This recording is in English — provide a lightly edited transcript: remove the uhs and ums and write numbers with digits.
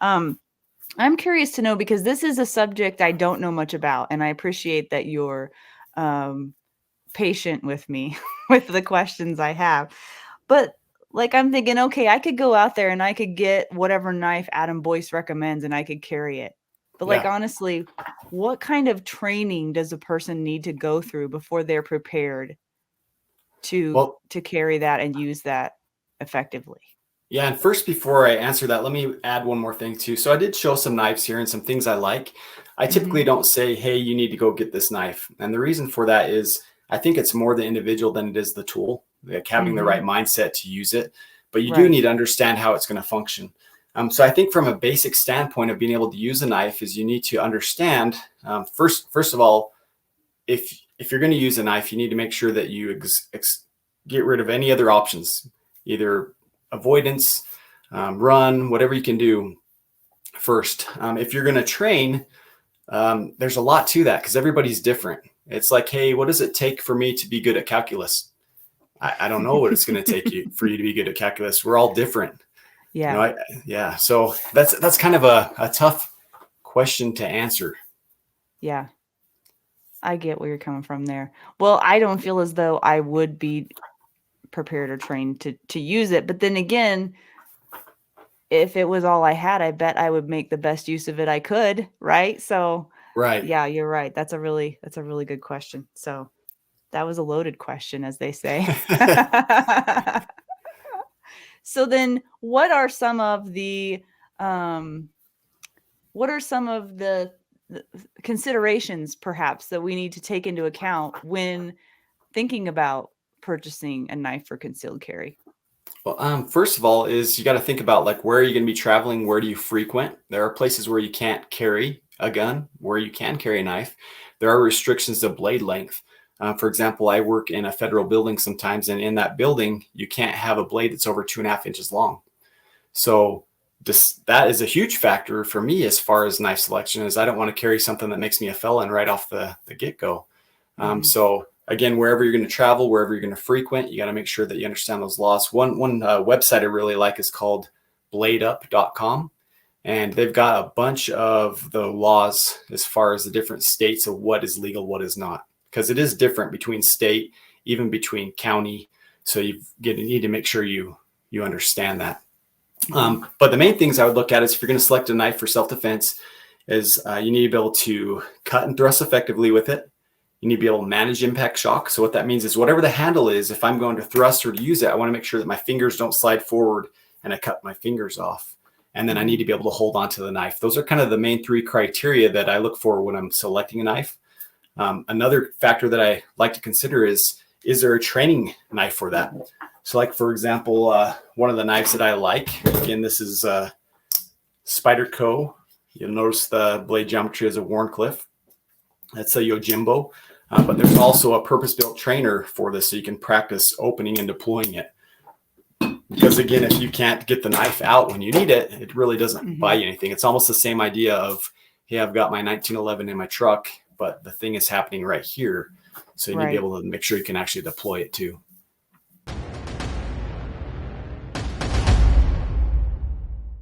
I'm curious to know, because this is a subject I don't know much about, and I appreciate that you're patient with me with the questions I have. But like, I'm thinking, okay, I could go out there and I could get whatever knife Adam Boyce recommends and I could carry it. But like, Yeah. honestly, what kind of training does a person need to go through before they're prepared to Well, carry that and use that effectively? yeah. And first, before I answer that, let me add one more thing too. So I did show some knives here and some things I like. I Mm-hmm. typically don't say, hey, you need to go get this knife. And the reason for that is I think it's more the individual than it is the tool, like having the Mm-hmm. right mindset to use it. But you do Right. need to understand how it's going to function. So I think from a basic standpoint of being able to use a knife is you need to understand, first of all, if you're going to use a knife, you need to make sure that you get rid of any other options, either avoidance, run, whatever you can do first. If you're going to train, there's a lot to that because everybody's different. It's like, hey, what does it take for me to be good at calculus? I don't know what it's going to take you for you to be good at calculus. We're all different. Yeah. Yeah. So that's kind of a tough question to answer. Yeah. I get where you're coming from there. Well, I don't feel as though I would be prepared or trained to use it. But then again, if it was all I had, I bet I would make the best use of it I could, right? So, Right. yeah, you're right. That's a really good question. So, that was a loaded question, as they say. So then, um, what are some of the considerations perhaps that we need to take into account when thinking about purchasing a knife for concealed carry? Well, first of all, is you got to think about like where are you going to be traveling? Where do you frequent? There are places where you can't carry a gun, where you can carry a knife. There are restrictions to blade length. For example, I work in a federal building sometimes, and in that building, you can't have a blade that's over 2.5 inches long. So that is a huge factor for me as far as knife selection. Is I don't want to carry something that makes me a felon right off the get go. Mhm. So again, wherever you're going to travel, wherever you're going to frequent, you got to make sure that you understand those laws. One website I really like is called bladeup.com. And they've got a bunch of the laws as far as the different states of what is legal, what is not, because it is different between state, even between county. So you need to make sure you understand that. Mhm. But the main things I would look at is if you're going to select a knife for self-defense is you need to be able to cut and thrust effectively with it. You need to be able to manage impact shock. So what that means is whatever the handle is, if I'm going to thrust or to use it, I want to make sure that my fingers don't slide forward and I cut my fingers off. And then I need Mhm. to be able to hold onto the knife. Those are kind of the main three criteria that I look for when I'm selecting a knife. Another factor that I like to consider is there a training knife for that? So like, for example, one of the knives that I like, again, this is Spyderco. You'll notice the blade geometry is a Wharncliffe. That's a Yojimbo. But there's also a purpose-built trainer for this so you can practice opening and deploying it. Because again, if you can't get the knife out when you need it, it really doesn't buy Mhm. you anything. It's almost the same idea of, hey, I've got my 1911 in my truck, but the thing is happening right here. So you need to be Right. able to make sure you can actually deploy it too.